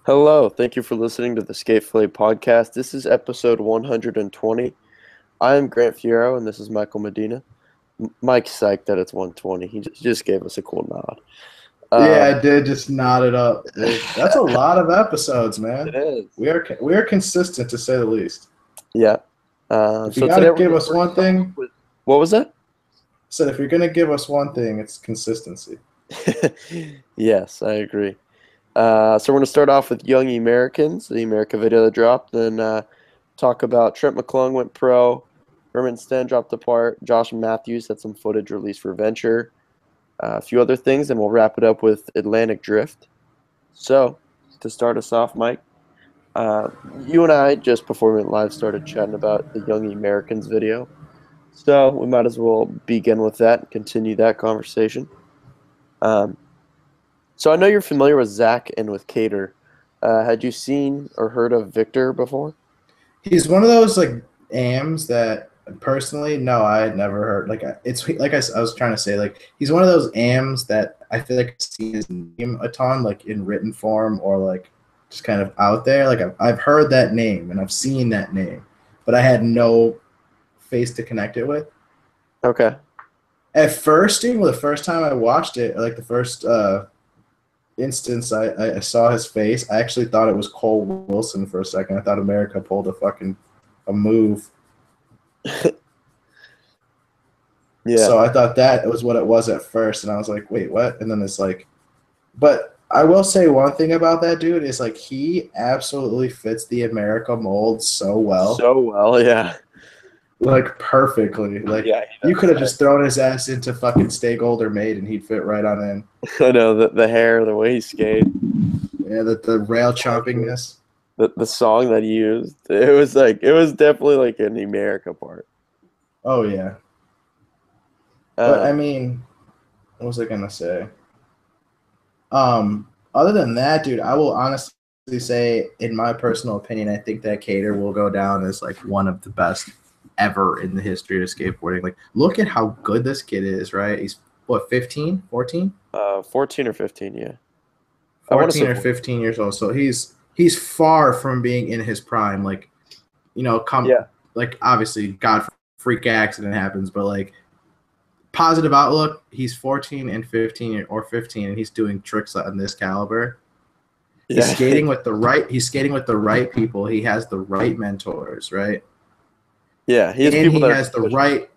Hello, thank you for listening to the Fillet podcast. This is episode 120. I am Grant Fiero, and this is Michael Medina. Mike's psyched that it's 120. He just gave us a cool nod. Yeah, I did just nod it up, dude. That's a lot of episodes, It man. is. We are consistent to say the least. Yeah. If you So gotta today give us one thing, what was that? said if you're gonna give us one thing, it's consistency. Yes, I agree. So we're going to start off with Young Emericans, the America video that dropped, then talk about Trent McClung went pro, Herman Sten dropped apart, Josh Matthews had some footage released for Venture, a few other things, and we'll wrap it up with Atlantic Drift. So, to start us off, Mike, you and I, just before we went live, started chatting about the Young Americans video. So we might as well begin with that and continue that conversation. So I know you're familiar with Zach and with Cater. Had you seen or heard of Victor before? He's one of those like AMs that personally, no, I had never heard. It's like I was trying to say, like he's one of those AMs that I feel like I've seen his name a ton, like in written form or like just kind of out there. Like I've heard that name and I've seen that name, but I had no face to connect it with. Okay. At first, dude, well, the first time I watched it, like the first instance I saw his face, I actually thought it was Cole Wilson for a second. I thought America pulled a move. Yeah. So I thought that was what it was at first, and I was like, wait, what? And then it's like, but I will say one thing about that dude is like he absolutely fits the America mold so well. So well, yeah. Like perfectly. Like Yeah, you could have just thrown his ass into fucking Stay Gold or Made and he'd fit right on in. I know the hair, the way he skated. Yeah, the rail chompingness. The song that he used. It was definitely like an America part. Oh yeah. But I mean, what was I gonna say? Other than that, dude, I will honestly say, in my personal opinion, I think that Cater will go down as like one of the best ever in the history of skateboarding. Like, look at how good this kid is, right? He's what, 15, 14? 14 or 15, yeah. 14 or 15 years old. So he's far from being in his prime. Like, like obviously God freak accident happens, but like positive outlook, he's 14 and 15 or 15 and he's doing tricks on this caliber. Yeah. He's skating with the right people. He has the right mentors, right? Yeah, he has and people he that has the right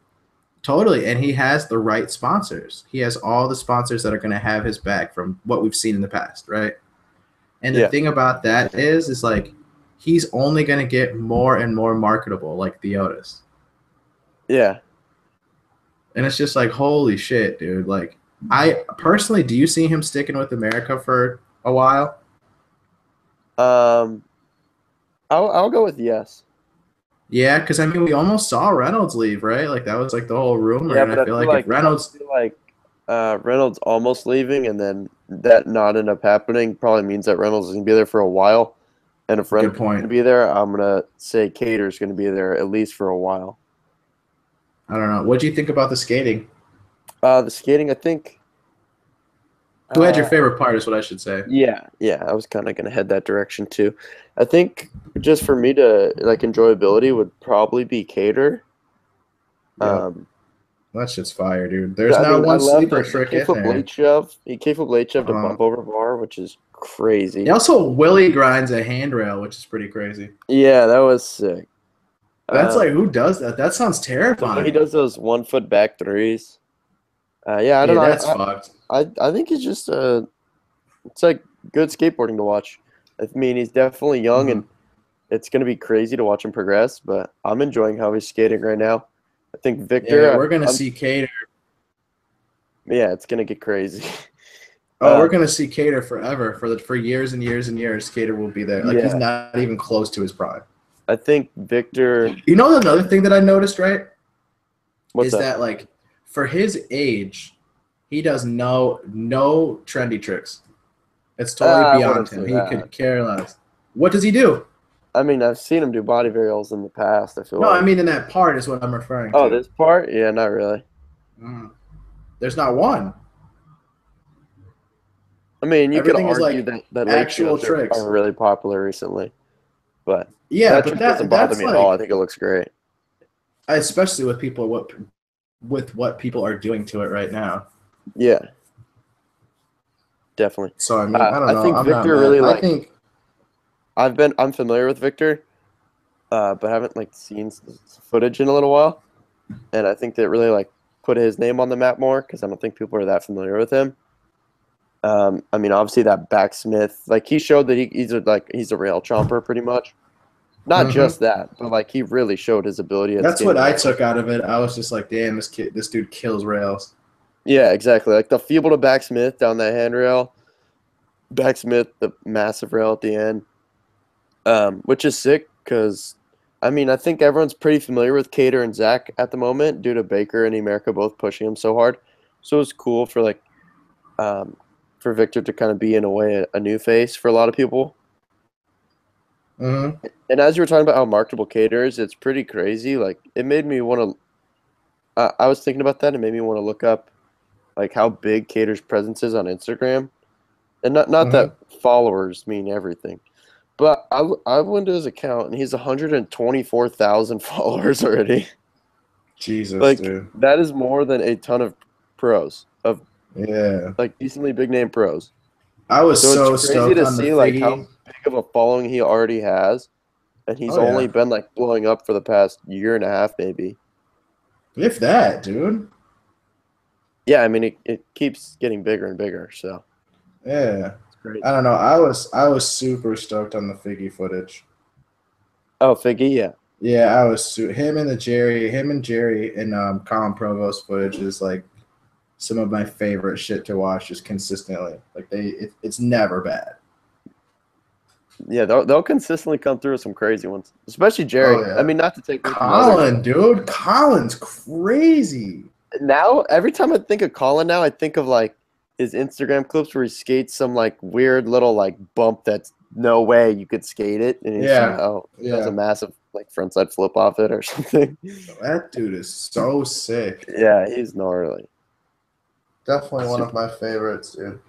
totally, and he has the right sponsors. He has all the sponsors that are going to have his back from what we've seen in the past, right? And the thing about that is like he's only going to get more and more marketable, like the Otis. Yeah. And it's just like, holy shit, dude. Like, I personally, do you see him sticking with America for a while? I'll go with yes. Yeah, because I mean, we almost saw Reynolds leave, right? Like that was like the whole rumor, Yeah, and but I feel like if Reynolds, Reynolds almost leaving, and then that not end up happening probably means that Reynolds is gonna be there for a while. And if Reynolds is gonna be there, I'm gonna say Cater's gonna be there at least for a while. I don't know. What do you think about the skating? The skating, I think. Who had your favorite part is what I should say. Yeah, I was kind of gonna head that direction too. I think just for me to like enjoyability would probably be Cater. That shit's fire, dude. There's one sleeper trick in there. He capable late shove to bump over bar, which is crazy. He also Willie grinds a handrail, which is pretty crazy. Yeah, that was sick. That's like, who does that? That sounds terrifying. He does those 1 foot back threes. I don't know. That's fucked. I think he's just it's like good skateboarding to watch. I mean, he's definitely young, and it's gonna be crazy to watch him progress. But I'm enjoying how he's skating right now. I think Victor. Yeah, we're gonna see Cater. Yeah, it's gonna get crazy. We're gonna see Cater forever for years and years and years. Cater will be there. Like he's not even close to his prime. I think Victor. You know another thing that I noticed, right? What's that like for his age, he does no trendy tricks. It's totally beyond him. He could care less. What does he do? I mean, I've seen him do body varials in the past. I feel. No, I mean in that part is what I'm referring to. Oh, this part? Yeah, not really. There's not one. I mean, you could Everything is argue like that leg actual shows tricks. are really popular recently, but Yeah, that but trick doesn't bother that's me at all. I like think it looks great. especially with people with what people are doing to it right now. Yeah, definitely. So I mean, I don't I know. think I'm not Victor mad. really I like. think I'm familiar with Victor, but haven't like seen footage in a little while, and I think that really like put his name on the map more because I don't think people are that familiar with him. I mean, obviously that backsmith, like he showed that he's a rail chomper pretty much. Not hmm just that, but like he really showed his ability at that's what skating I rails. took out of it. I was just like, damn, this dude kills rails. Yeah, exactly. Like the feeble to backsmith down that handrail, backsmith the massive rail at the end, which is sick because I mean I think everyone's pretty familiar with Cater and Zach at the moment due to Baker and America both pushing him so hard. So it's cool um, for Victor to kind of be in a way a new face for a lot of people. hmm And as you were talking about how marketable Cater is, it's pretty crazy. Like it made me want to. I was thinking about that. It made me want to look up like how big Cater's presence is on Instagram, and not hmm that followers mean everything, but I went to his account and he's 124,000 followers already. Jesus, Like dude. that is more than a ton of pros of Yeah. like decently big name pros. I was So it's so crazy stoked to on the see like Figgy. how big of a following he already has, and he's Oh only yeah. been like blowing up for the past year and a half maybe. If that, dude. Yeah, I mean it keeps getting bigger and bigger, so Yeah. it's great. I don't know. I was super stoked on the Figgy footage. Oh, Figgy, yeah. Yeah, him and Jerry and Colin Provost footage is like some of my favorite shit to watch just consistently. Like it's never bad. Yeah, they'll consistently come through with some crazy ones, especially Oh Jerry. I yeah. mean, not to take away from the others, Colin, but dude. Colin's crazy. now every time I think of Colin, now I think of like his Instagram clips where he skates some like weird little like bump that's no way you could skate it, and he Yeah. somehow does a Yeah. massive like frontside flip off it or something. That dude is so sick. Yeah, he's gnarly. Definitely one of Super. my favorites, dude.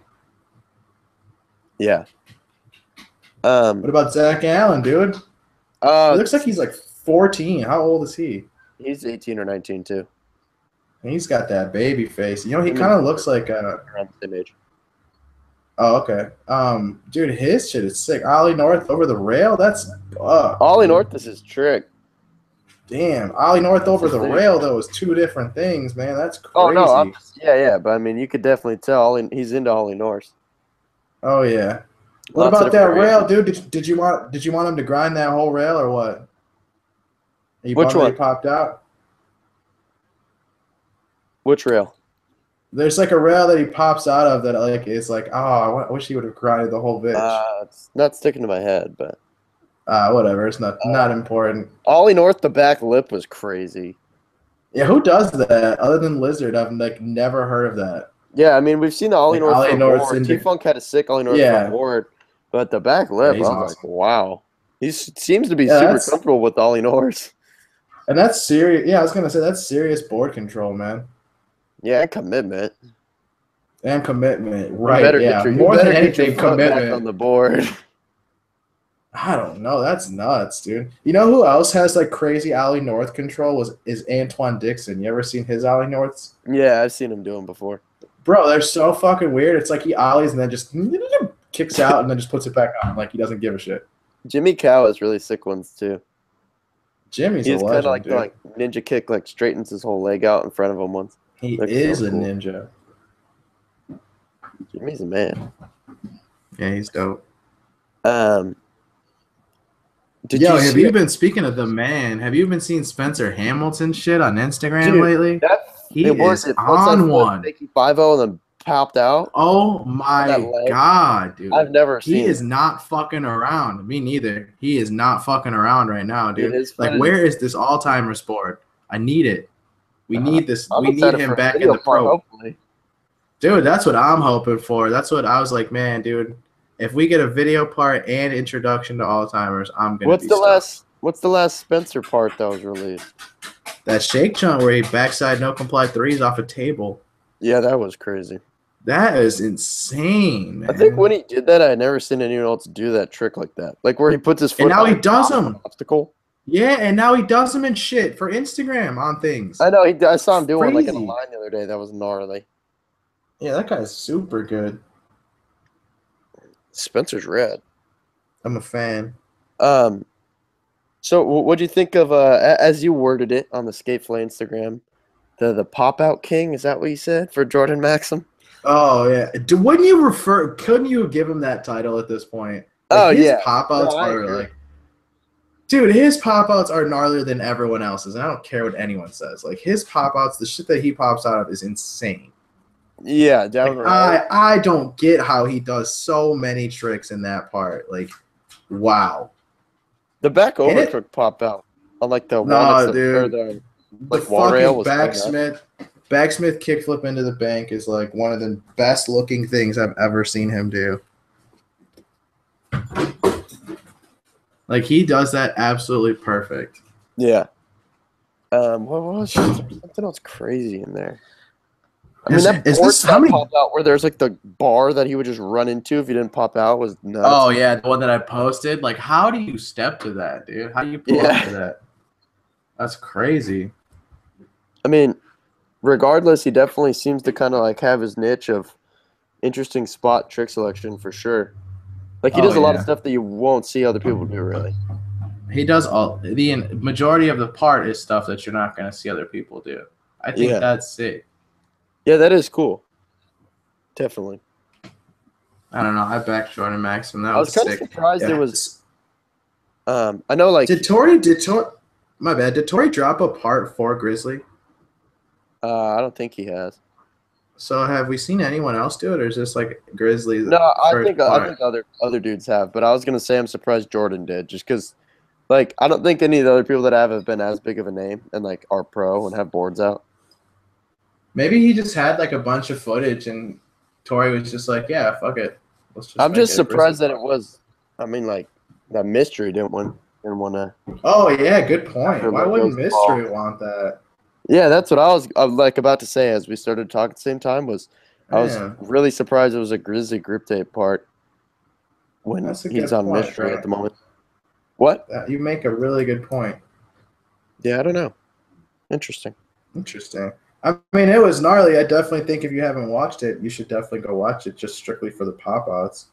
Yeah. What Um. about Zach Allen, dude? He looks like he's like 14. How old is he? He's 18 or 19 too. He's got that baby face. You know, he Him and kind of Victor looks like are around the same age. oh, okay. Dude, his shit is sick. Ollie North over the rail. That's fucked, Ollie dude. North is his trick. Damn, Ollie North That's over his the thing. rail though is two different things, man. That's Oh no, I'm crazy. just, yeah, but I mean, you could definitely tell he's into Ollie North. Oh yeah. What Lots of about different that rail, variations. dude? Did you want him to grind that whole rail or what? Are you Which bummed that he one? popped out? Which rail? There's like a rail that he pops out of that like is like, oh, I wish he would have grinded the whole bitch. It's not sticking to my head, but Whatever. It's not uh, important. Ollie North, the back lip was crazy. Yeah, who does that other than Lizard? I've like never heard of that. Yeah, I mean, we've seen the Ollie Like North Ollie front North's board. T into Funk had a sick Ollie North front yeah, board, but the back yeah, lip, I he's was like, awesome. wow. Seems to be Yeah, super comfortable with Ollie North. that's serious. Yeah, I was gonna say that's serious board control, man, Yeah, commitment. and commitment. You Right? better get Yeah, you more than better get your anything, foot back on commitment. the board. I don't know. That's nuts, dude. You know who else has like crazy Ollie North control is Antoine Dixon. You ever seen his Ollie Norths? Yeah, I've seen him do them before. Bro, they're so fucking weird. It's like he ollies and then just kicks out and then just puts it back on like he doesn't give a shit. Jimmy Cow has really sick ones too. Jimmy's a He's kind of legend, like the dude. like ninja kick, like straightens his whole leg out in front of him once. He Looks so is a cool. ninja. Jimmy's a man. Yeah, he's dope. Um, did Yo, you have see? you been speaking of the man? Have you been seeing Spencer Hamilton shit on Instagram Dude, lately? that He it was is it frontside on flip, one. fakie 5-0 and then popped out Oh on that my leg. god, I've dude. never He seen is it. not fucking around. Me neither. He is not fucking around right now, Dude, dude. his Like, footage where is. is this all-timer sport? I need it. We need this. I'm We need excited him for his back in video the part. pro. Hopefully, Dude, that's what I'm hoping for. That's what I was like, man, dude. If we get a video part and introduction to all-timers, I'm gonna what's be the stoked. last? What's the last Spencer part that was released? That shake chant where he backside no comply threes off a table. Yeah, that was crazy. That is insane, I think when man. he did that, I had never seen anyone else do that trick like that. Like where he puts his And foot now he on does top of an them. obstacle. Yeah, and now he does them and shit for Instagram on things. I know. I saw him do one like in a Crazy. line the other day. That was gnarly. Yeah, that guy's super good. Spencer's red. I'm a fan. Um. So what do you think of as you worded it on the Skateflay Instagram, the pop out king? Is that what you said for Jordan Maxim? Oh yeah. Couldn't you give him that title at this point? Like Oh his yeah. pop No, outs I are agree. like dude, his pop outs are gnarlier than everyone else's, and I don't care what anyone says. Like his pop outs, the shit that he pops out of is insane. Yeah, Like downright. I don't get how he does so many tricks in that part. Like, wow. The back And over it crook pop out on like the wall next nah, to or dude. the The like wall rail fucking was so nuts. backsmith kickflip into the bank is like one of the best looking things I've ever seen him do. Like he does that absolutely perfect. Yeah. What was there something else crazy in there? I mean, that Is board this how stop pop many? out where there's like the bar that he would just run into if he didn't pop out was nuts. Oh yeah, the one that I posted. Like, how do you step to that, dude? How do you pull up to Yeah. that? That's crazy. I mean, regardless, he definitely seems to kind of like have his niche of interesting spot trick selection for sure. Like he Oh does a lot of yeah, stuff that you won't see other people do really. he does all the majority of the part is stuff that you're not gonna see other people do. I think Yeah. that's sick. Yeah, that is cool. Definitely. I don't know. I backed Jordan Maxim. That I was was kind of sick. surprised it Yeah. was I know like Did Tori my bad. Did Tori drop a part for Grizzly? I don't think he has. So have we seen anyone else do it, or is this like Grizzly's No, first I part? think other dudes have, but I was gonna say I'm surprised Jordan did, just because like I don't think any of the other people that have been as big of a name and like are pro and have boards out. Maybe he just had like a bunch of footage, and Tori was just like, "Yeah, fuck it, let's just I'm make just it a Grizzly surprised that it part." was. I mean, like that mystery didn't want to Oh yeah, good have point. their Why wouldn't logos involved. Mystery want that? Yeah, that's what I was like about to say as we started talking at the same time was I was Yeah, really surprised it was a Grizzly group tape part when that's a he's good on point, mystery at bro. the moment. What? You make a really good point. Yeah, I don't know. Interesting. Interesting. I mean, it was gnarly. I definitely think if you haven't watched it, you should definitely go watch it just strictly for the pop outs.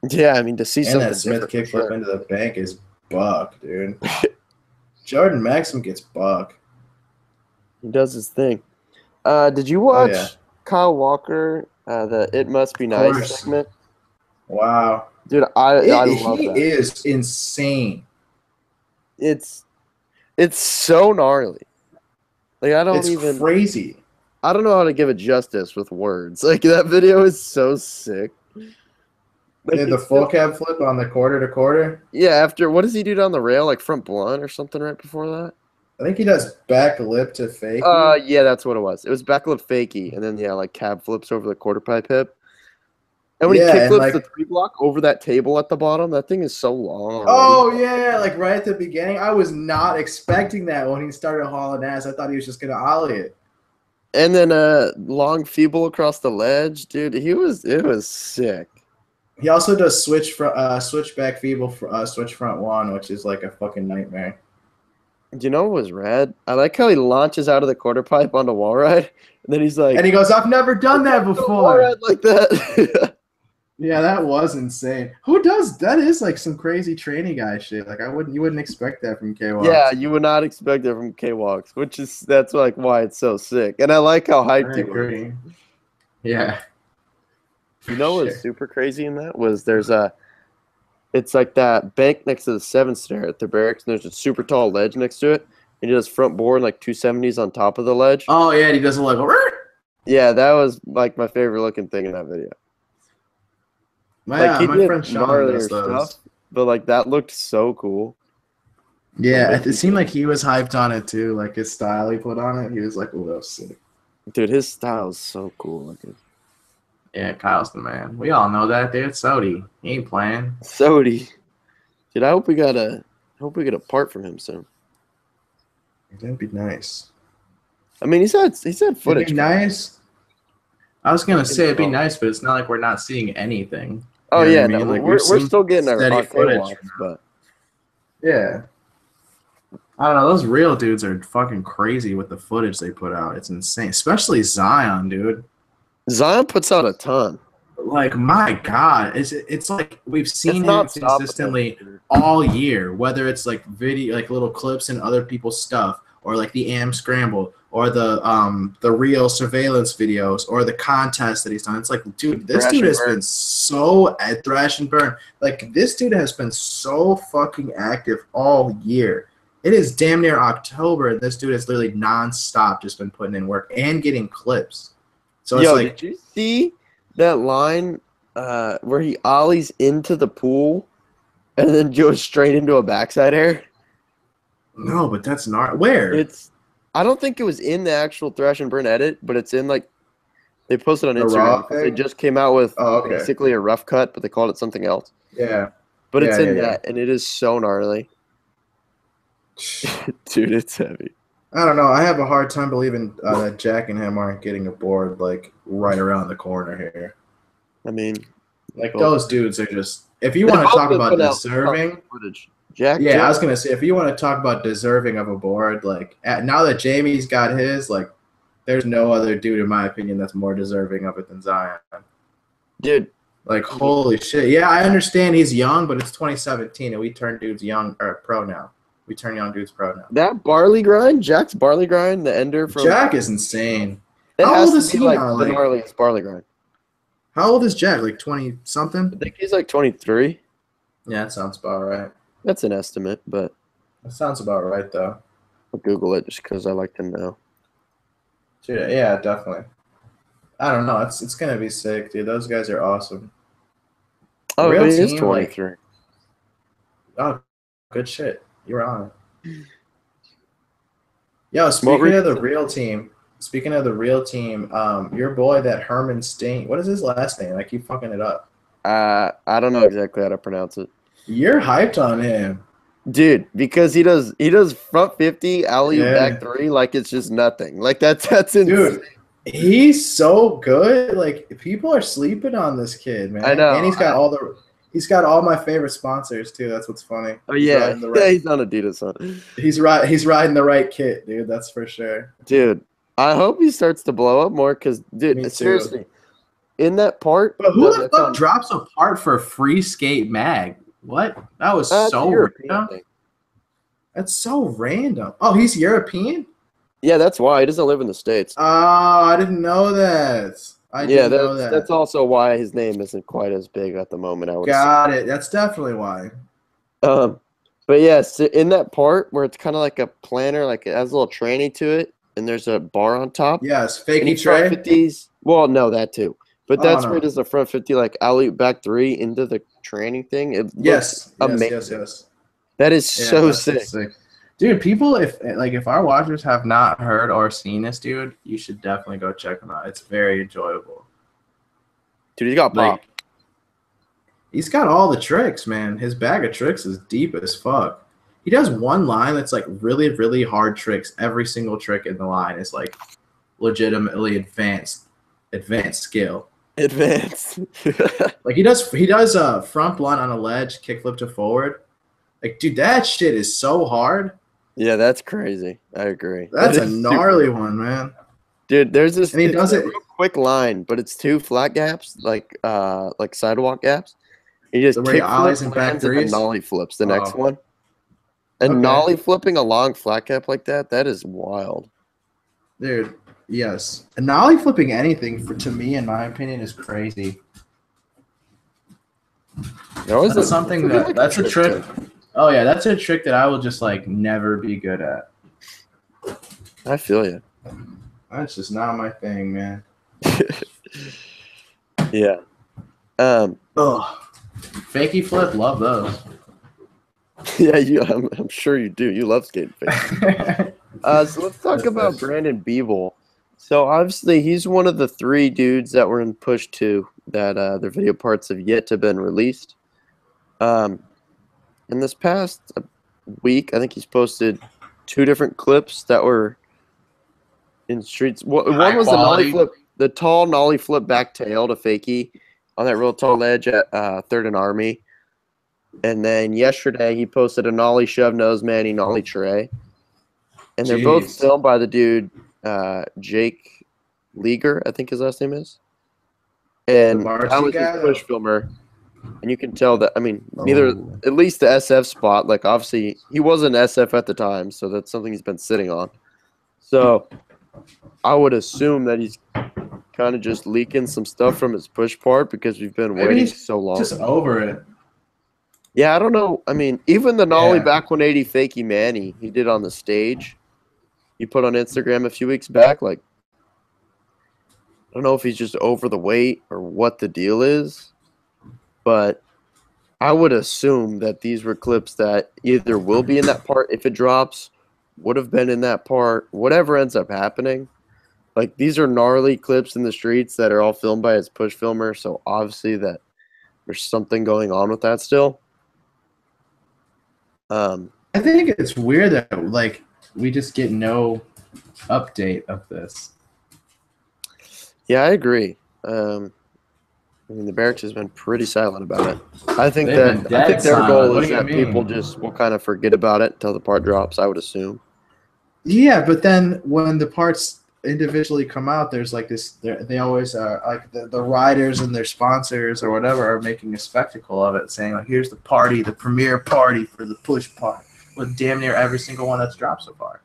Yeah, I mean to see And that something Smith different for kickflip sure. into the bank is buck, dude. Jordan Maxim gets buck. He does his thing. Did you Oh yeah, watch Kyle Walker, the "It Must Be of Nice" course. segment? Wow. Dude, I love He that. is insane. It's it's so gnarly. Like It's crazy. I don't know how to give it justice with words. Like that video is so sick. Like Yeah, the he's full still cab flip on the quarter to quarter. yeah. After what does he do down the rail? Like front blunt or something right before that? I think he does back lip to fakie. Yeah, that's what it was. It was backlip fakie, and then yeah, like cab flips over the quarter pipe hip. And when he kick Yeah, and flips the like, three block over that table at the bottom, that thing is so long already. oh yeah, like right at the beginning, I was not expecting that when he started hauling ass. I thought he was just gonna ollie it. And then long feeble across the ledge, dude. It was sick. He also does switch back feeble switch front one, which is like a fucking nightmare. Do you know what was rad? I like how he launches out of the quarter pipe onto wall ride, and then he's And like, he goes, "I've never "I've done that never done a wall before." ride like that." Yeah, that was insane. Who does that? Is like some crazy training guy shit. Like you wouldn't expect that from K Yeah, Walks. you would not expect it from K Walks, which is that's like why it's so sick. And I like how hyped I he was. agree. Yeah, You for know what was sure. super crazy in that was it's like that bank next to the seven stair at the barracks, and there's a super tall ledge next to it. And he does front board like 270s on top of the ledge. Oh yeah, and he does a little. Yeah, that was like my favorite looking thing in that video. Like he My did friend Sean does gnarlier stuff, those. but like that looked so cool. The Yeah, way it he seemed did like it. he was hyped on it too. Like his style he put on it, he was like, "Oh, that was sick." Dude, his style is so cool looking. Yeah, Kyle's the man. We all know that, dude. Sody, he ain't playing. Sody. Dude, I hope we get a part from him soon. That'd be nice. I mean he's had It'd footage be from him. nice. I was gonna say it'd be info. nice, but it's not like we're not seeing anything. Oh You know what I yeah, no, mean? Like we're still getting our K footage. watts, but Yeah. I don't know. Those real dudes are fucking crazy with the footage they put out. It's insane, especially Zion, dude. Zion puts out a ton. Like my God, it's like we've It's seen him not stopping them. consistently all year. Whether it's like video, like little clips and other people's stuff, or like the AM scramble, or the real surveillance videos, or the contest that he's done. It's like, dude, this Thrash dude and has burn. been so at thrash and burn. Like this dude has been so fucking active all year. It is damn near October, and this dude has literally nonstop just been putting in work and getting clips. So it's Yo, did like, you see that line where he ollies into the pool and then goes straight into a backside air? no, but that's not where I don't think it was in the actual Thrash and Burn edit, but it's in like they posted on the Instagram raw because they thing. just came out with Oh, okay. basically a rough cut, but they called it something else. Yeah. But it's Yeah, in yeah, that, and it is so gnarly, yeah. dude. It's heavy. I don't know. I have a hard time believing that Jack and him aren't getting aboard like right around the corner here. I mean, Like both those dudes are just. If you they've want to both talk been about putting out deserving, footage. Jack yeah, too. I was gonna say if you want to talk about deserving of a board, like now that Jamie's got his, like there's no other dude in my opinion that's more deserving of it than Zion. Dude, Like holy shit. Yeah, I understand he's young, but it's 2017 and we turn dudes young or pro now. We turn young dudes pro now. that barley grind, Jack's barley grind, the ender from Jack is insane. it How has old to is be he like now? the Like gnarliest barley grind. how old is Jack? Like 20 I something? think he's like 23. Yeah, that sounds about right. That's an estimate, but That sounds about right though. I'll Google it just because I like to know. Dude, yeah, definitely. I don't know. It's gonna be sick, dude. Those guys are awesome. Oh, Real he is team, like 23. oh, good shit. You're on. Yo, What were speaking of the real team, your boy that Herman Sting, what is his last name? I keep fucking it up. I don't know exactly how to pronounce it. You're hyped on him. Dude, because he does front 50, alley-oop Yeah. back 3 like it's just nothing. Like that's insane. Dude, he's so good. Like people are sleeping on this kid, man. I know. And he's got all my favorite sponsors too. That's what's funny. Oh He's yeah. riding the Yeah, right, he's on Adidas, huh? he's riding the right kit, dude. That's for sure. Dude, I hope he starts to blow up more because, dude, Me too. seriously, in that part, But who the that's fuck on- drops a part for free skate mag? What? That was it's a so European random. thing. That's so random. Oh, he's European? Yeah, that's why he doesn't live in the States. Oh, I didn't know that. I Yeah, didn't know that. that's also why his name isn't quite as big at the moment. I would assume. Got it. That's definitely why. But yes, in that part where it's kind of like a planner, like it has a little tranny to it, and there's a bar on top. Yes, And he fakey front Trey. 50s. Well, no, that too. But Oh, that's no. where he does the front 50, like alley back 3 into the tranny thing. It looks Yes, amazing. yes. That is Yeah, so that's sick. Dude, people, if our watchers have not heard or seen this dude, you should definitely go check him out. It's very enjoyable. Dude, he got pop. Like, he's got all the tricks, man. His bag of tricks is deep as fuck. He does one line that's like really, really hard tricks. Every single trick in the line is like legitimately advanced skill. Advanced. Like he does front blunt on a ledge, kickflip to forward. Like, dude, that shit is so hard. Yeah, that's crazy. I agree. That's That a is gnarly super- one, man. Dude, there's this And he does a it. real quick line, but it's 2 flat gaps, like sidewalk gaps. He just So where he kick ollies flips, and back lands, and then threes? nollie flips the next Oh. one. And Okay. nollie flipping a long flat gap like that is wild. Dude, yes. And nollie flipping anything, to me, in my opinion, is crazy. That's something that's a trick. Oh, yeah, that's a trick that I will just, like, never be good at. I feel you. That's just not my thing, man. Yeah. Ugh. Fakey flip, love those. Yeah, I'm sure you do. You love skating fake. So let's talk about Brandon Beeble. So obviously he's one of the 3 dudes that were in push 2 that their video parts have yet to been released. In this past week, I think he's posted 2 different clips that were in streets. One was the nollie flip. the tall nollie flip back tail to fakie on that real tall ledge at Third and Army. And then yesterday he posted a nollie shove nose manny nollie tray. And they're both Jeez. filmed by the dude Jake Leager, I think his last name is. The And that Marcy was his guy, push though? filmer. And you can tell that, I mean, neither, Oh. at least the SF spot, like obviously he wasn't SF at the time, so that's something he's been sitting on. So I would assume that he's kind of just leaking some stuff from his push part because we've been Maybe waiting he's so long. just over it. Yeah, I don't know. I mean, even the nollie Yeah. back 180 fakie Manny he did on the stage, he put on Instagram a few weeks back, like, I don't know if he's just over the weight or what the deal is, but I would assume that these were clips that either will be in that part if it drops, would have been in that part, whatever ends up happening. Like, these are gnarly clips in the streets that are all filmed by his push filmer, so obviously that there's something going on with that still. I think it's weird that like we just get no update of this. Yeah, I agree. I mean, the Barracks has been pretty silent about it. I think They've been I dead think their silent. goal What is do you that people mean? just will kind of forget about it until the part drops, I would assume. Yeah, but then when the parts individually come out, there's like this. They always are like the riders and their sponsors or whatever are making a spectacle of it, saying like, "Here's the party, the premiere party for the push part," with damn near every single one that's dropped so far,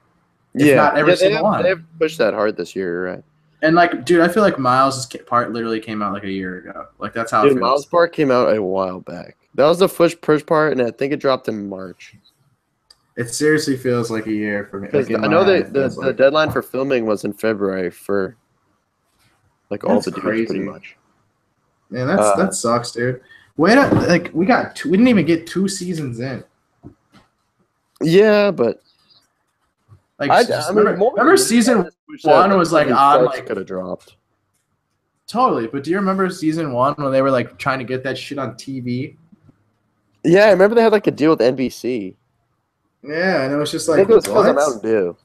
if Yeah, not every they single one. have pushed that hard this year, right? And like, dude, I feel like Miles' part literally came out like a year ago. Like that's how it Dude, Miles feels. part came out a while back. That was the push part, and I think it dropped in March. It seriously feels like a year for me. Because Like in I my know head, it the feels like deadline for filming was in February for like all that's the dudes, pretty crazy. much. Man, that sucks, dude. Wait, like we didn't even get 2 seasons in. Yeah, but Like, I mean, remember season one was like on like could have dropped. totally. But do you remember season one when they were like trying to get that shit on TV? Yeah, I remember they had like a deal with NBC. Yeah, and it was just I like think it was because of what? Mountain Dew.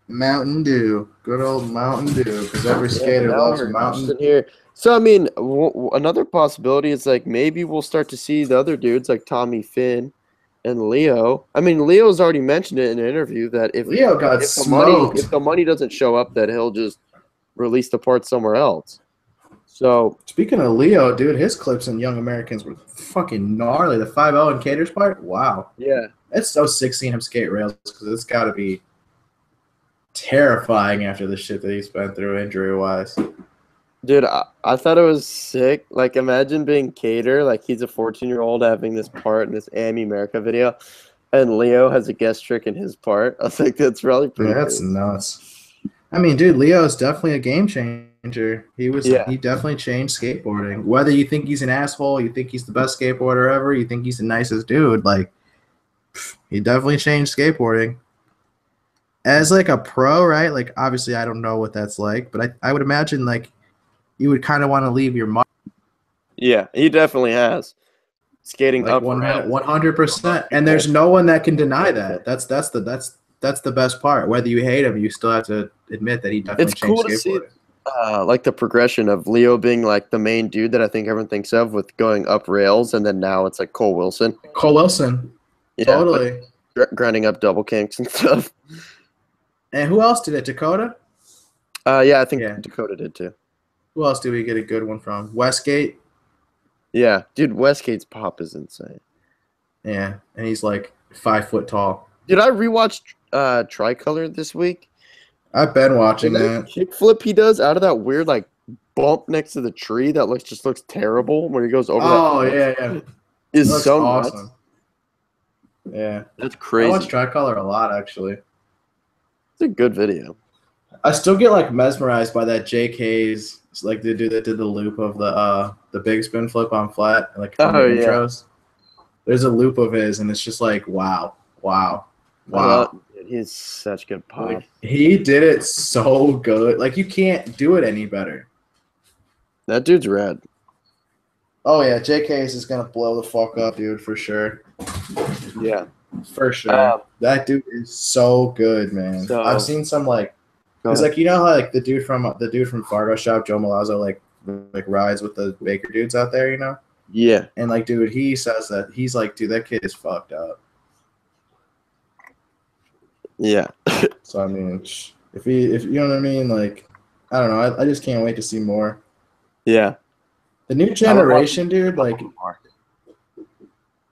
Mountain Dew, good old Mountain Dew, because every Yeah, skater now loves we're Mountain. just in here. So I mean, another possibility is like maybe we'll start to see the other dudes like Tommy Finn and Leo. I mean, Leo's already mentioned it in an interview that Leo got smoked. if the money doesn't show up, that he'll just release the part somewhere else. So Speaking of Leo, dude, his clips in Young Americans were fucking gnarly. The 5-0 and Cater's part, wow. yeah, It's so sick seeing him skate rails because it's got to be terrifying after the shit that he's been through injury wise. dude, I thought it was sick. Like, imagine being Cater, like he's a 14-year-old having this part in this Amy America video, and Leo has a guest trick in his part. I was like, that's really pretty That's cool. nuts. I mean, dude, Leo is definitely a game changer. He Yeah. definitely changed skateboarding. Whether you think he's an asshole, you think he's the best skateboarder ever, you think he's the nicest dude, like he definitely changed skateboarding. As like a pro, right? Like obviously I don't know what that's like, but I would imagine like you would kind of want to leave your mark Yeah, he definitely has. Skating like up rails. 100%. And there's no one that can deny that. That's the best part. Whether you hate him, you still have to admit that he definitely It's cool changed to see skateboarding. like the progression of Leo being like the main dude that I think everyone thinks of with going up rails, and then now it's like Cole Wilson. Cole Wilson. Yeah, Totally. grinding up double kinks and stuff. And who else did it? Dakota? Yeah, I think Yeah. Dakota did too. Who else did we get a good one from? Westgate? Yeah, dude, Westgate's pop is insane. Yeah. And he's like 5 foot tall. Did I rewatch Tricolor this week? I've been watching that. Kick flip he does out of that weird like bump next to the tree that looks terrible when he goes over Oh, that. yeah. Is Looks so awesome. nuts. Yeah. That's I crazy. watch Tricolor a lot, actually. It's a good video. I still get like mesmerized by that JK's. It's like the dude that did the loop of the big spin flip on flat, like from the intros. There's a loop of his, and it's just like wow. He's such good pop. Like, he did it so good. Like you can't do it any better. That dude's rad. Oh yeah, JK's is gonna blow the fuck up, dude, for sure. Yeah. For sure. That dude is so good, man. So- I've seen some like Go It's ahead. like, you know how like the dude from Fargo Shop, Joe Malazzo, like rides with the Baker dudes out there, you know? Yeah, And like, dude, he says that he's like, dude, that kid is fucked up. yeah, So I mean, if you know what I mean, like, I don't know, I just can't wait to see more. yeah. The new I would watch him generation, dude, like, more.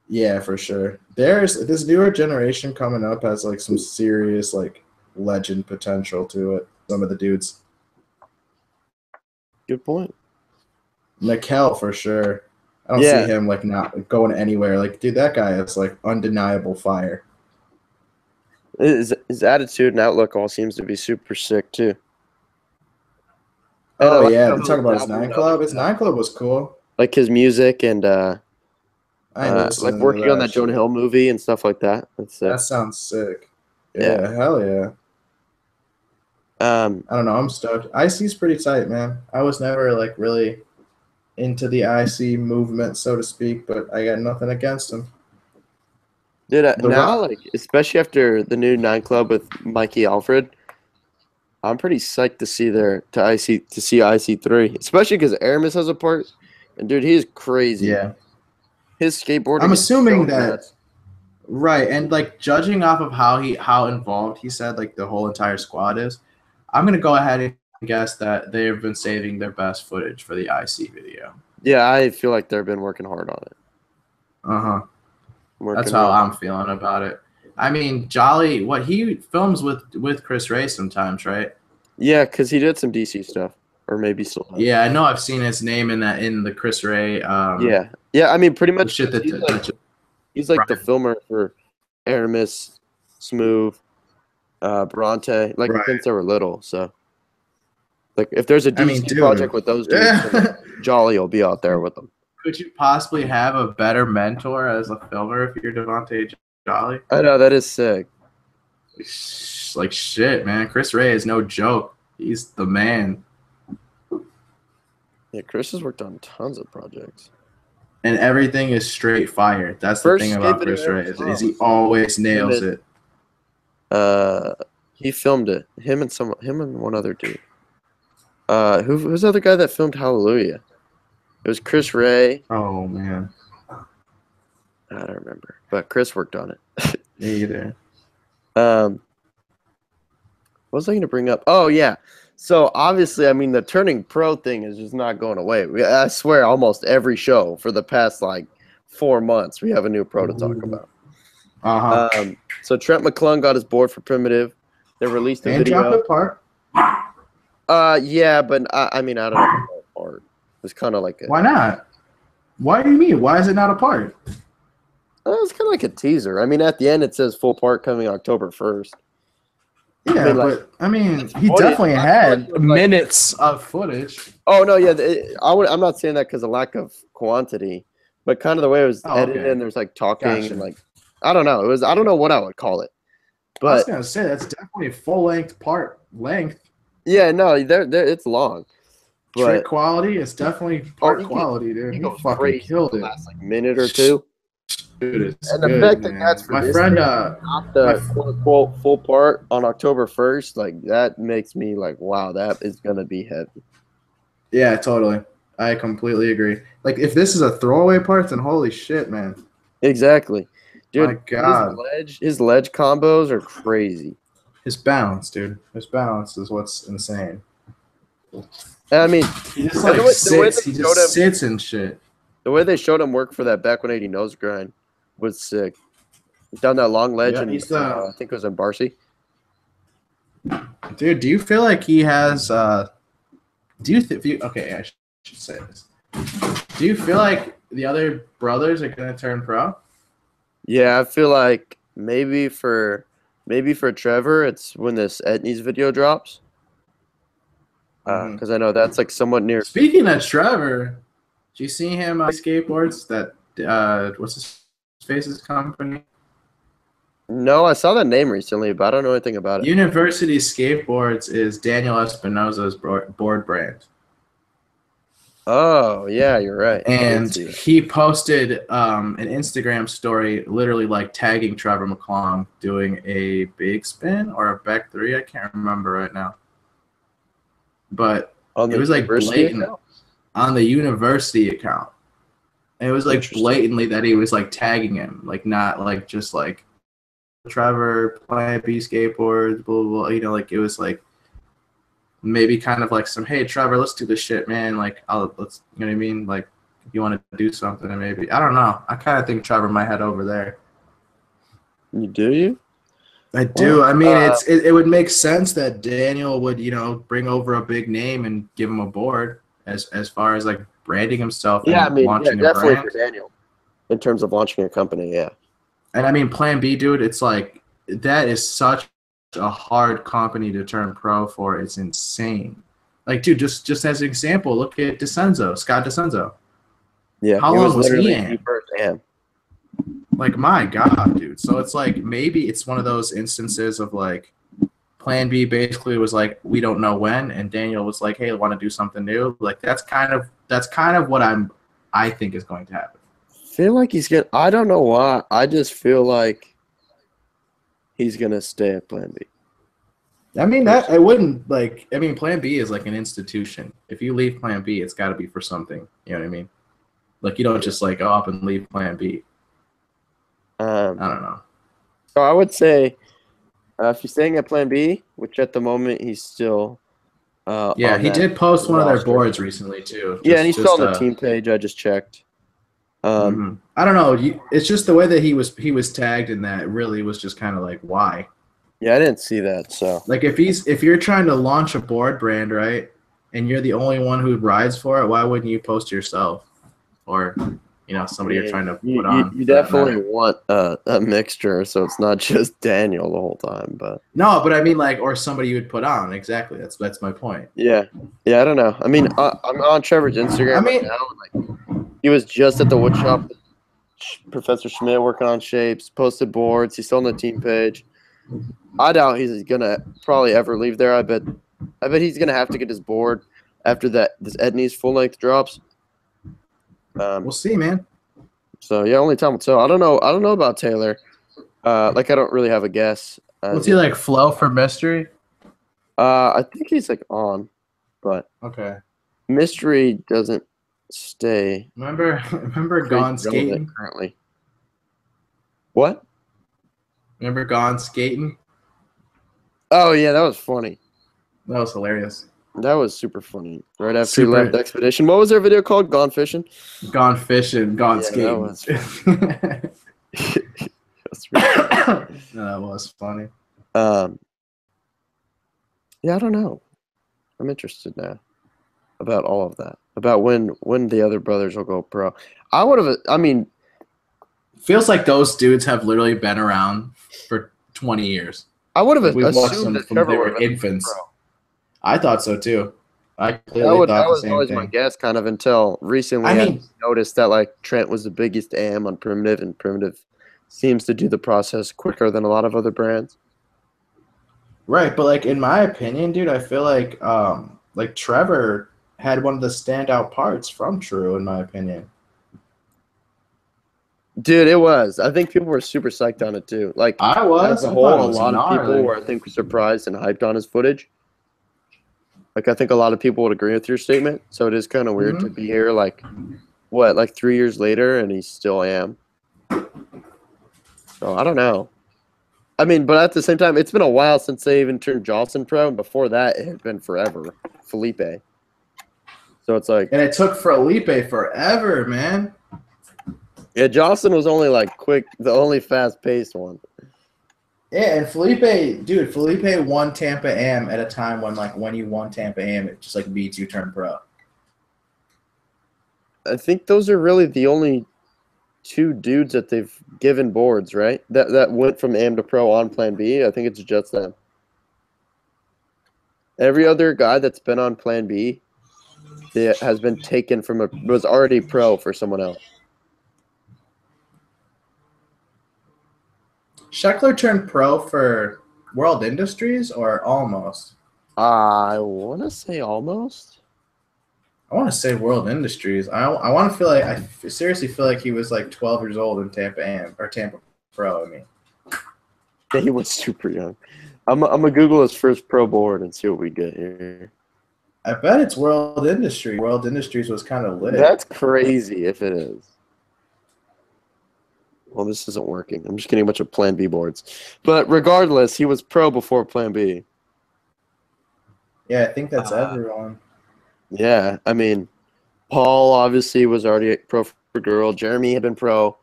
yeah, for sure. There's this newer generation coming up has like some serious like legend potential to it. Some of the dudes, Good point. Mikel for sure. I don't see Yeah, him like not going anywhere. Like, dude, that guy is like undeniable fire. his attitude and outlook all seems to be super sick too. And I Oh like yeah, some you of talk his about his albums nine and other club. His stuff. nine club was cool. Like his music and I ain't like listening to working on that that Jonah Hill shit. movie and stuff like that. That's sick. That sounds sick. Yeah. Yeah, hell yeah. Um, I don't know. I'm stoked. IC's pretty tight, man. I was never like really into the IC movement, so to speak, but I got nothing against him. dude, The now Rock. like especially after the new Nine Club with Mikey Alfred, I'm pretty psyched to see IC3, especially because Aramis has a part, and dude, he's crazy. Yeah. His I'm skateboarding is so assuming that nuts. right, and like judging off of how involved he said like the whole entire squad is, I'm gonna go ahead and guess that they've been saving their best footage for the IC video. Yeah, I feel like they've been working hard on it, Uh-huh. That's working how real I'm hard. feeling about it. I mean, Jolly, what he films with Chris Ray sometimes, right? Yeah, because he did some DC stuff, or maybe still does. Yeah, I know I've seen his name in that in the Chris Ray Yeah, yeah. I mean, pretty the much shit 'cause that that he's like the right. filmer for Aramis, Smooth, Bronte, like Right. since they were little. So, like, if there's a I mean, DC dude. project with those dudes, then like, Jolly will be out there with them. Could you possibly have a better mentor as a filmer if you're Devontae Jolly? I know that is sick. Like shit, man. Chris Ray is no joke. He's the man, Yeah, Chris has worked on tons of projects. and everything is straight fire. That's the First thing skate about video I Chris ever Ray saw is he was always him nails and it. he filmed it. Him and one other dude. Who's the other guy that filmed Hallelujah? It was Chris Ray. Oh man, I don't remember, but Chris worked on it. me either. What was I going to bring up? Oh yeah. So obviously, I mean, the turning pro thing is just not going away. I swear, almost every show for the past like 4 months, we have a new pro to talk about. Uh-huh. So Trent McClung got his board for Primitive. They released a And video. chocolate part. Yeah, but I mean, I don't know if it's all part. It's kind of like Why not? Why do you mean? Why is it not a part? it's kind of like a teaser. I mean, at the end it says full part coming October 1st. Yeah, mean, but I mean, he footage, definitely I feel had like it was, minutes of footage. Oh no, yeah, I'm not saying that because of lack of quantity, but kind of the way it was Oh, edited, okay. and there's like talking Gotcha. and like I don't know. I don't know what I would call it, I was but gonna say that's definitely a full length part length. yeah, no, there it's long, Trick but quality is definitely part quality, dude. he He goes fucking crazy killed the it. last like minute or two, Dude, it's and the good, fact that that's man. for My this friend, thing, not my the quote unquote full part on October 1st, like that makes me like, wow, that is gonna be heavy. yeah, totally. I completely agree. Like, if this is a throwaway part, then holy shit, man. Exactly, My dude. God, His ledge combos are crazy. his balance, dude. His balance is what's insane. And I mean, He just and like the way sits. they He showed just him. sits and shit. The way they showed him work for that back 180 nose grind was sick. Down that long ledge, Yeah, and he's I think it was in Barcy. dude. Do you feel like he has? Do you okay? I should say this. Do you feel like the other brothers are gonna turn pro? Yeah, I feel like maybe for Trevor, it's when this Etnies video drops. Mhm. Because I know that's like somewhat near. Speaking of Trevor, do you see him on skateboards? That what's his face's company? No, I saw that name recently, but I don't know anything about it. University Skateboards is Daniel Espinosa's board brand. Oh, yeah, you're right. I did And see that. he posted an Instagram story, literally like tagging Trevor McClung doing a big spin or a back three. I can't remember right now. but On it the was like university blatant account? on the university account. And it was like Interesting. blatantly that he was like tagging him, like not like just like Trevor Plan B skateboards, blah, blah, blah. You know, like it was like maybe kind of like some, hey Trevor, let's do this shit, man. Like let's, you know what I mean? Like if you want to do something, and maybe I don't know. I kind of think Trevor might head over there. You? I do. Well, I mean, it would make sense that Daniel would, you know, bring over a big name and give him a board as far as like branding himself yeah, I and mean, yeah, launching a definitely for brand. Daniel in terms of launching a company. Yeah. And I mean, Plan B, dude, it's like that is such a hard company to turn pro for. It's insane. Like, dude, just as an example, look at DeCenzo, Scott DeCenzo. Yeah, How he long was was he literally the in? first AM. Like, my God, dude. So it's like maybe it's one of those instances of like Plan B basically was like, we don't know when, and Daniel was like, hey, I want to do something new. Like that's kind of what I think is going to happen. Feel like he's gonna. I don't know why. I just feel like he's gonna stay at Plan B. I mean that I Personally. wouldn't like. I mean, Plan B is like an institution. If you leave Plan B, it's got to be for something. You know what I mean? Like you don't just like go up and leave Plan B. Um, I don't know. so I would say if he's staying at Plan B, which at the moment he's still Yeah, on he that did post one of their roster. boards recently too. Yeah, and he's still Just on the team page. I just checked. I don't know. It's just the way that he was tagged in that really was just kind of like why. Yeah, I didn't see that. So Like if you're trying to launch a board brand, right, and you're the only one who rides for it, why wouldn't you post yourself or I somebody you're mean, trying to you put you, on you for that definitely matter? want a mixture, so it's not just Daniel the whole time. But No, but I mean like or somebody you would put on. Exactly. That's my point. yeah, yeah, I don't know. I mean, I'm on Trevor's I Instagram right mean, now. And like, he was just at the wood shop with Professor Schmidt working on shapes, posted boards. He's still on the team page. I doubt he's gonna probably ever leave there. I bet he's gonna have to get his board after that this Edney's full length drops. Um, we'll see, man. so yeah, only time will tell. I don't know. I don't know about Taylor. Like I don't really have a guess What's as he of. like? Flow for mystery? I think he's like on, but Okay. mystery doesn't stay Remember crazy Gone relevant Skating? currently. What? Remember Gone Skating? Oh yeah, that was funny. That was hilarious. That was super funty. Right after he left Super Expedition. What was their video called? Gone Fishing? Gone Fishing, Gone Yeah, that Skating. was funny. That's really funny. No, that was funny. Um, yeah, I don't know. I'm interested now about all of that. About when the other brothers will go pro. I would have. I mean, Feels like those dudes have literally been around for 20 years. I would Like have we've watched assumed them that from Trevor they would have were been the first pro. infants. I thought so too. I That clearly would that thought the was same always my thing. guess, kind of until recently. I I mean, noticed that like Trent was the biggest AM on Primitive, and Primitive seems to do the process quicker than a lot of other brands. right, but like in my opinion, dude, I feel like Trevor had one of the standout parts from True, in my opinion. Dude, it was. I think people were super psyched on it too. Like I as was. a I thought whole, it a was lot of people gnarly. were, I think, surprised and hyped on his footage. Like I think a lot of people would agree with your statement. So it is kind of weird to Hmm. be here, like what, like 3 years later, and he still am. So I don't know. I mean, but at the same time, it's been a while since they even turned Johnson pro, and before that, it had been forever. Felipe. So it's like, And it took Felipe forever, man. yeah, Johnson was only like quick, the only fast paced one. Yeah, and Felipe won Tampa Am at a time when you won Tampa Am, it just like beats you turn pro. I think those are really the only two dudes that they've given boards, right? That went from AM to pro on Plan B. I think it's just them. Every other guy that's been on Plan B that has been taken from was already pro for someone else. Scheckler turned pro for World Industries or almost? I want to say almost. I want to say World Industries. I want to feel like seriously feel like he was like 12 years old in Tampa Am or Tampa Pro. I mean, Yeah, he was super young. I'm gonna Google his first pro board and see what we get here. I bet it's World Industry. World Industries was kind of lit. That's crazy if it is. Well, this isn't working. I'm just getting a bunch of Plan B boards. But regardless, he was pro before Plan B. Yeah, I think that's Uh, everyone. yeah, I mean, Paul obviously was already pro for girl. Jeremy had been pro.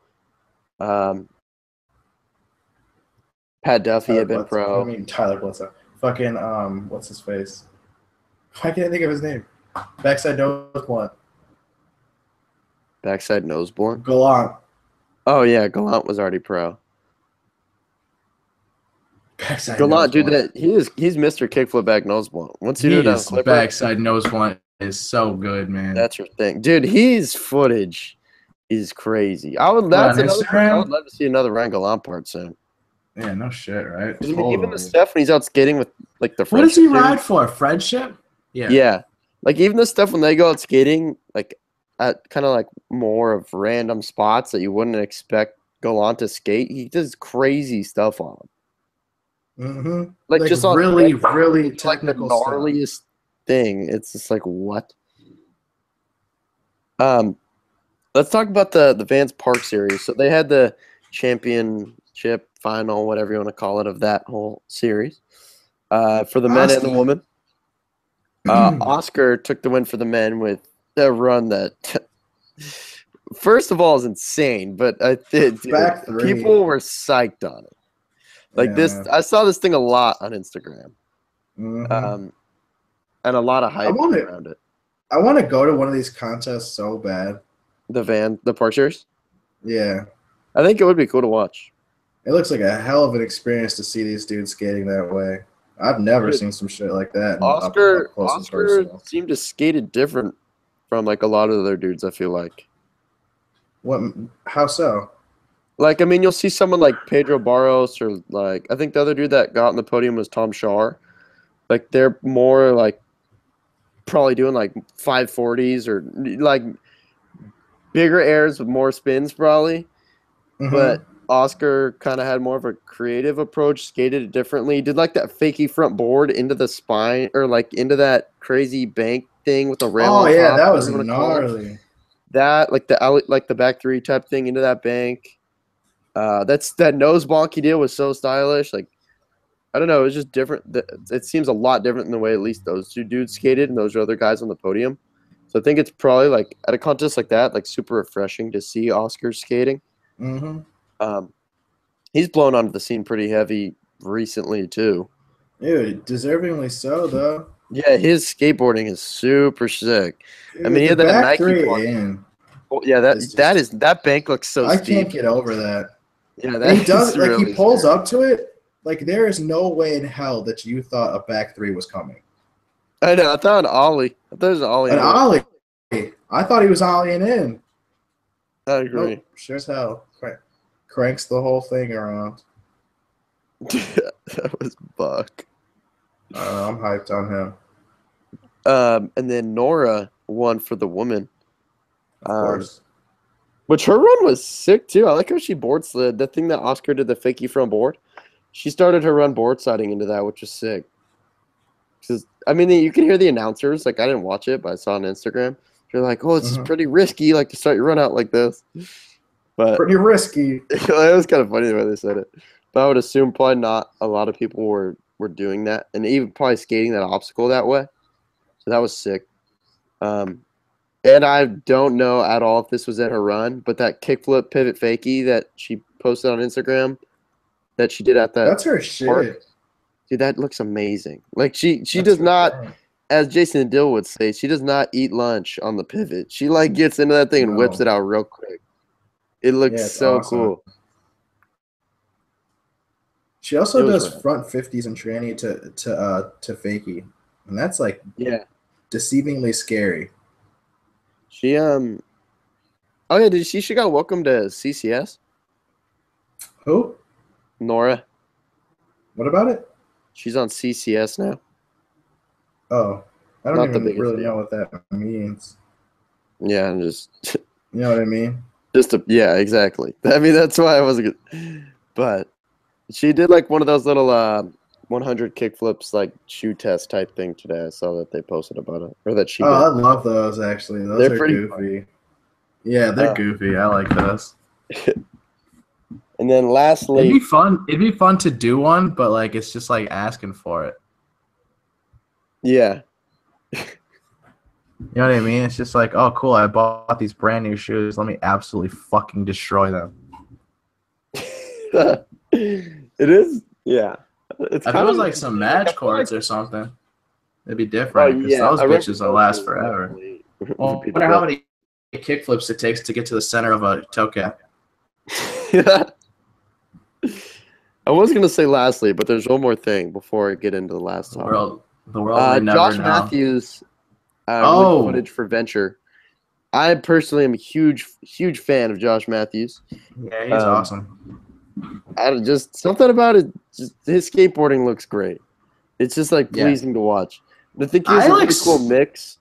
Um, Pat Duffy Tyler had been Bledsoe. I pro. mean Tyler Bledsoe. Fucking what's his face? I can't think of his name. Backside nose blunt. Backside Noseborn. Gallant. Oh yeah, Gallant was already pro. Backside nose Gallant, dude, blunt. he's Mr. Kickflip back Noseblunt. Once you do it on His Clipper, backside nose blunt is so good, man. that's your thing, dude. His footage is crazy. What on Another person. I would Instagram? love to see another Ryan Gallant part soon. Yeah, no shit, right? 'Cause, I mean, even the Totally. stuff when he's out skating with like the What does he friendship dude. ride for? Friendship? Yeah. Yeah, like even the stuff when they go out skating, like at kind of like more of random spots that you wouldn't expect Gallant to skate. He does crazy stuff on them. Mm-hmm. Like Like just on really, every, really like the technical stuff. gnarliest thing. It's just like what? Um, let's talk about the Vans Park series. So they had the championship final, whatever you want to call it, of that whole series. For the men and the women. Oscar took the win for the men with a run that, first of all, is insane. But I did, Back three. people were psyched on it. Like Yeah, this, man. I saw this thing a lot on Instagram, Mm-hmm. and a lot of hype want to. around it. I want to go to one of these contests so bad. The Park series. Yeah, I think it would be cool to watch. it looks like a hell of an experience to see these dudes skating that way. I've never Dude, seen some shit like that up close and Oscar personal. seemed to skate it different from like a lot of the other dudes. I feel like. What? How so? Like, I mean, you'll see someone like Pedro Barros or like I think the other dude that got on the podium was Tom Shar. Like they're more like probably doing like 540s or like bigger airs with more spins probably. Mm-hmm. But Oscar kind of had more of a creative approach, skated it differently. Did like that fakey front board into the spine or like into that crazy bank thing with the rail Oh on yeah, top. that Whatever was you want to call it. gnarly. That like the back three type thing into that bank. That's that nose bonky deal was so stylish. Like I don't know, it was just different. It seems a lot different than the way at least those two dudes skated and those other guys on the podium. So I think it's probably like at a contest like that, like super refreshing to see Oscar skating. Mm-hmm. He's blown onto the scene pretty heavy recently too. Dude, deservingly so though. Yeah, his skateboarding is super sick. I mean, Dude, he the had that back Nike three plunge. in Oh, yeah, is just. that bank looks so I can't steep. get over that. Yeah, And he that does is like he really pulls scary. up to it. Like there is no way in hell that you thought a back three was coming. I know. I thought an ollie. I thought it was an ollie An into it. ollie. I thought he was ollieing in. I agree. Nope, sure as hell. Cranks the whole thing around. That was Buck. I'm hyped on him. And then Nora won for the woman. Of course. Which her run was sick too. I like how she board slid. The thing that Oscar did the fakey from board. She started her run board sliding into that, which was sick. Because I mean, you can hear the announcers. Like I didn't watch it, but I saw on Instagram. They're like, "Oh, it's pretty risky, like to start your run out like this." But Pretty risky. it was kind of funny the way they said it. But I would assume probably not a lot of people were doing that, and even probably skating that obstacle that way. So that was sick. And I don't know at all if this was in her run, but that kickflip pivot fakie that she posted on Instagram that she did at that That's her park, shit. dude, that looks amazing. Like she That's does her not, thing. as Jason Dill would say, she does not eat lunch on the pivot. She like gets into that thing and whips No. it out real quick. It looks Yeah, it's so awesome. cool. She It also was does rad. front 50s and tranny to fakie. And that's like Yeah. deceivingly scary. She oh yeah, she got welcome to CCS? Who? Nora. What about it? She's on CCS now. Oh, I don't Not the even biggest really deal. know what that means. Yeah, I'm just You know what I mean? yeah, exactly. I mean that's why I wasn't good. But she did like one of those little 100 kickflips like shoe test type thing today. I saw that they posted about it, or that she Oh, did. I love those actually. Those They're are pretty goofy. Yeah, they're goofy. I like those. And then It'd lastly, be fun. It'd be fun to do one, but like it's just like asking for it. yeah, You know what I mean? It's just like, oh, cool. I bought these brand new shoes. Let me absolutely fucking destroy them. it is. Yeah, it's If it kind was of like some match courts or something, it'd be Oh different because yeah, those a bitches will last representation forever. definitely would Well, be I the wonder how best. many kickflips it takes to get to the center of a toe cap. I was gonna say lastly, but there's one more thing before I get into the last topic. The world may never Josh know. Matthews released Oh, footage for Venture. I personally am a huge fan of Josh Matthews. yeah, he's awesome. Just something about it. Just, his skateboarding looks great. It's just like Yeah. pleasing to watch. I think he I has a like really cool mix.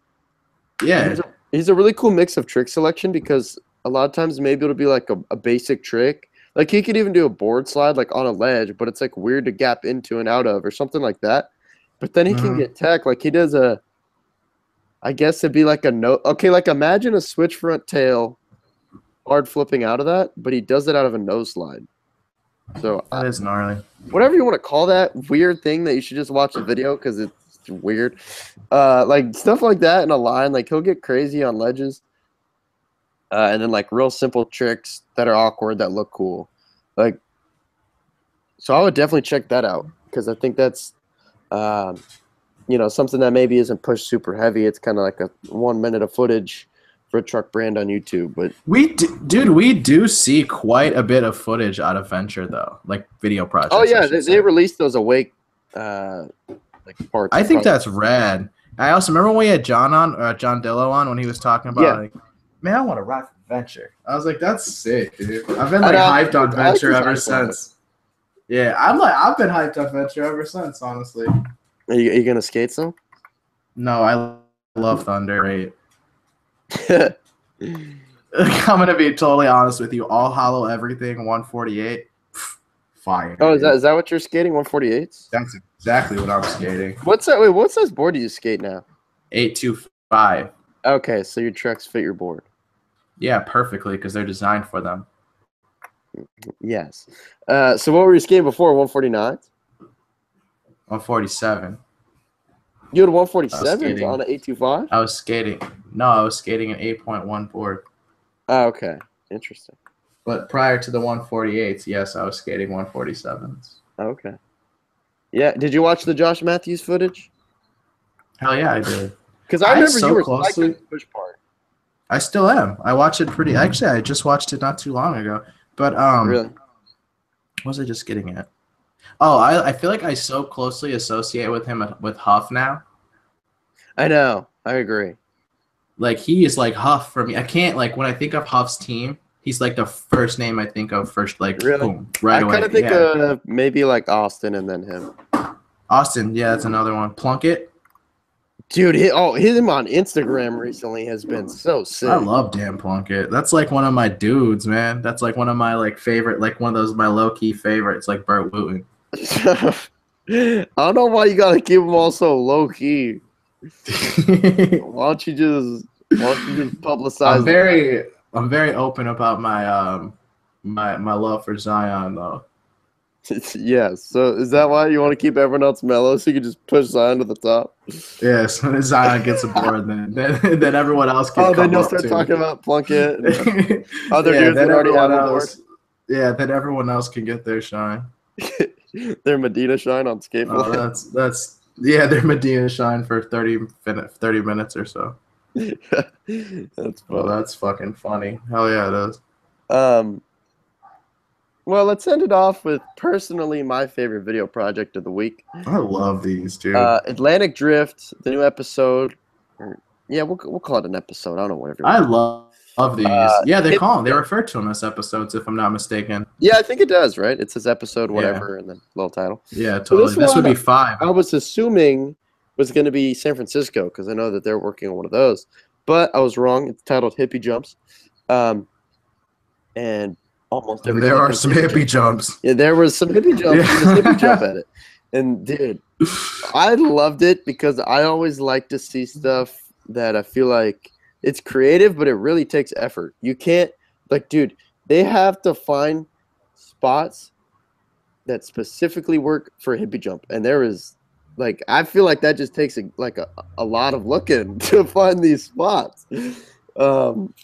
Yeah, He's a really cool mix of trick selection because a lot of times maybe it'll be like a basic trick. Like he could even do a board slide like on a ledge, but it's like weird to gap into and out of or something like that. But then he can get tech. Like he does I guess it'd be like a no. Okay, like imagine a switch front tail, hard flipping out of that, but he does it out of a nose slide. So that is gnarly. whatever you want to call that weird thing that you should just watch the video because it's weird. Like stuff like that in a line, like he'll get crazy on ledges. And then like real simple tricks that are awkward that look cool. Like so I would definitely check that out because I think that's something that maybe isn't pushed super heavy. It's kind of like a 1 minute of footage for a truck brand on YouTube. But we do see quite a bit of footage out of Venture though, like video projects. oh yeah, they released those awake like parts. I think that's rad. I also remember when we had John Dillo on when he was talking about like, man, I want to ride for Venture. I was like, that's sick, dude. I've been like hyped on Venture ever since. Yeah, I've been hyped on Venture ever since, honestly. Are you gonna skate some? No, I love Thunder. Right. I'm gonna be totally honest with you. All Hollow everything 148. Fire. Oh, is that what you're skating? 148s? That's exactly what I'm skating. What's that? Wait, what size board do you skate now? 825. Okay, so your trucks fit your board. Yeah, perfectly because they're designed for them. Yes. So what were you skating before? 149s? 147. You had 147s on an 825? I was skating an 8.1 board. Oh, okay. Interesting. But prior to the 148s, yes, I was skating 147s. Okay. Yeah. Did you watch the Josh Matthews footage? Hell yeah, I did. Because I remember you were closely the push part. I still am. I watch it pretty. Actually, I just watched it not too long ago. But really, what was I just getting at? Oh, I feel like I so closely associate with him with Huff now. I know. I agree. Like he is like Huff for me. I can't like when I think of Huff's team, he's like the first name I think of first. Like really? Boom, right away. I kind of think of maybe like Austin and then him. Austin, yeah, that's another one. Plunkett. Dude, him on Instagram recently has been so sick. I love Dan Plunkett. That's like one of my dudes, man. That's like one of my like favorite, like one of those my low key favorites, like Burt Wooten. I don't know why you gotta keep them all so low key. Why don't you just publicize? I'm very open about my my love for Zion though. Yes. So is that why you want to keep everyone else mellow so you can just push Zion to the top? Yes, when Zion gets aboard, then everyone else can. Oh, then you'll start talking about Plunkett. And other dudes that already have a board. Yeah, then everyone else can get their shine. Their Medina shine on skateboard. Oh, that's their Medina shine for 30 minutes or so. That's funny. Well, that's fucking funny. Hell yeah, it is. Well, let's end it off with personally my favorite video project of the week. I love these, dude. Atlantic Drift, the new episode. We'll call it an episode. I don't know whatever. I love these. They refer to them as episodes, if I'm not mistaken. Yeah, I think it does, right? It says episode whatever and then little title. Yeah, totally. So this would be 5. I was assuming was going to be San Francisco because I know that they're working on one of those, but I was wrong. It's titled Hippie Jumps, and almost every there are some hippie jumps. Yeah, there was some hippie jumps. Hippie jump at it. And dude, I loved it because I always like to see stuff that I feel like it's creative, but it really takes effort. You can't like, dude, they have to find spots that specifically work for hippie jump, and there is like I feel like that just takes a lot of looking to find these spots. Um,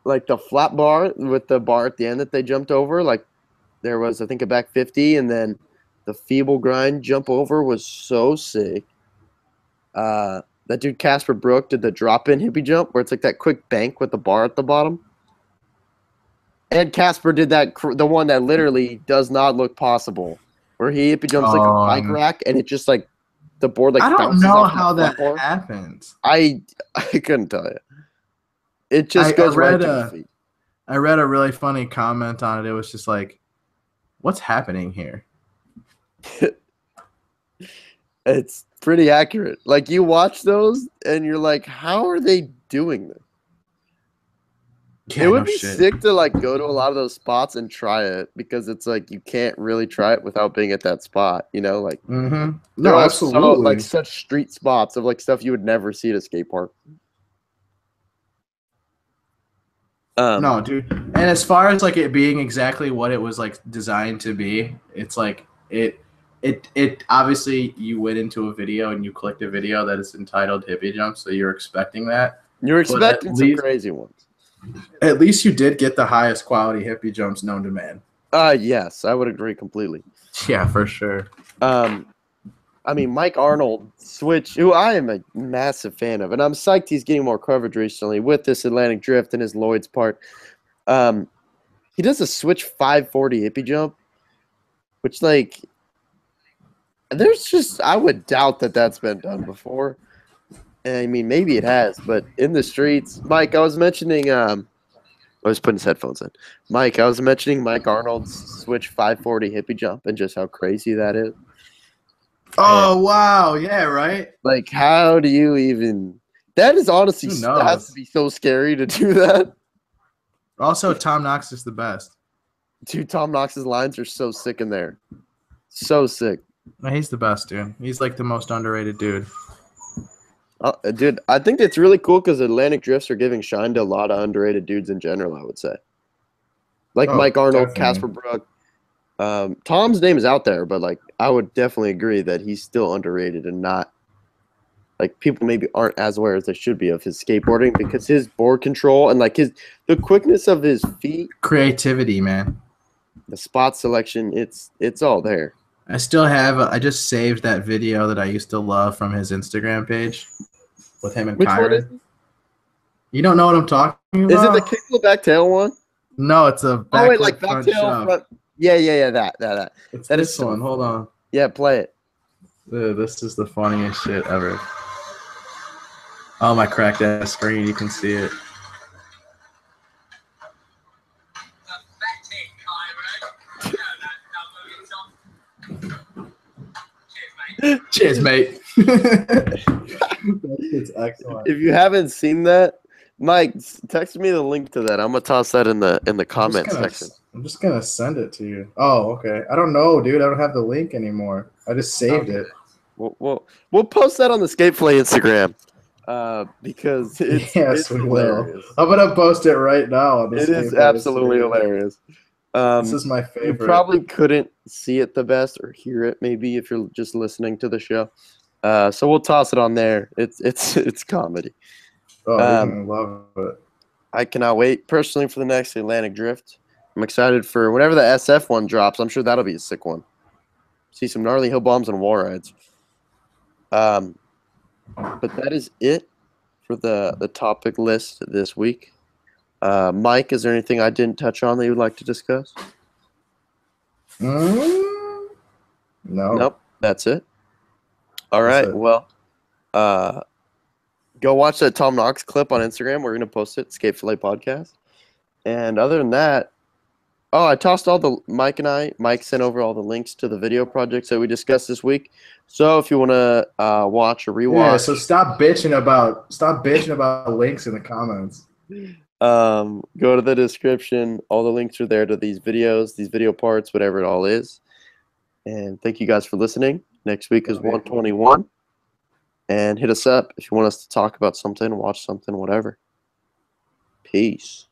like the flat bar with the bar at the end that they jumped over, like there was I think a back 50, and then the feeble grind jump over was so sick. That dude Casper Brook did the drop in hippie jump where it's like that quick bank with the bar at the bottom. And Casper did the one that literally does not look possible, where he hippie jumps like a bike Um, rack, and it just like the board I like don't bounces know off that how flat that bar. happens. I couldn't tell you. It I, just I goes right read to his a feet. I read a really funny comment on it. It was just like, what's happening here? It's pretty accurate. Like you watch those, and you're like, how are they doing this? It Yeah, would no be shit. sick to like go to a lot of those spots and try it because it's like you can't really try it without being at that spot, you know? Like Mm-hmm. they're No, all so like absolutely. such street spots of like stuff you would never see at a skate park. Um, No, dude. And as far as like it being exactly what it was like designed to be, it's like it obviously you went into a video and you clicked a video that is entitled Hippie Jump, so you're expecting that. you're But expecting some crazy ones. at least you did get the highest quality hippie jumps known to man. Yes, I would agree completely. Yeah, for sure. Um, I mean, Mike Arnold switch, who I am a massive fan of, and I'm psyched he's getting more coverage recently with this Atlantic Drift and his Lloyd's part. Um, he does a switch 540 hippie jump, which like there's just I would doubt that that's been done before. I mean, maybe it has, but in the streets, Mike, I was mentioning. I was putting his headphones in. Mike, I was mentioning Mike Arnold's switch 540 hippie jump and just how crazy that is. And Oh wow, yeah, right. like, how do you even? That is honestly Who that has to knows? be so scary to do that. Also, Tom Knox is the best. Dude, Tom Knox's lines are so sick in there, so sick. He's the best, dude. He's like the most underrated dude. Dude, I think it's really cool because Atlantic Drifts are giving shine to a lot of underrated dudes in general. I would say, like Oh, Mike Arnold, definitely. Casper Brook. Tom's name is out there, but like I would definitely agree that he's still underrated and not like people maybe aren't as aware as they should be of his skateboarding because his board control and like the quickness of his feet, Creativity, man. the spot selection, it's all there. I still have. I just saved that video that I used to love from his Instagram page with him and Which one is Kyron. it? You don't know what I'm talking Is it the about? kickflip back tail one? No, it's a Oh wait, like backflip back front tail shove. front. Yeah. That. It's That is this so one. Hold funny. on. Yeah, play it. This is the funniest shit ever. Oh, my cracked ass screen. You can see it. Cheers, mate. It's excellent. If you haven't seen that, Mike, text me the link to that. I'm gonna toss that in the comment section. I'm just gonna send it to you. Oh, okay. I don't know, dude. I don't have the link anymore. I just saved Okay. it. We'll post that on the Skateflay Instagram because Yes, it's we will. hilarious. I'm gonna post it right now on this. It is absolutely hilarious. This is my You favorite. probably couldn't see it the best or hear it maybe if you're just listening to the show. So we'll toss it on there. It's comedy. Oh, you're Um, gonna love it. I cannot wait personally for the next Atlantic Drift. I'm excited for whenever the SF one drops. I'm sure that'll be a sick one. See some gnarly hill bombs and wall rides. But that is it for the topic list this week. Mike, is there anything I didn't touch on that you would like to discuss? No. Nope, that's it. All That's right, it. well, go watch that Tom Knox clip on Instagram. We're going to post it, Escape Fillet Podcast. And other than that, I tossed all the Mike sent over all the links to the video projects that we discussed this week. So if you want to watch or rewatch, Yeah. So stop bitching about links in the comments. go to the description. All the links are there to these videos, these video parts, whatever it all is. And thank you guys for listening. Next week is Love you. 121. And hit us up if you want us to talk about something, watch something, whatever. Peace.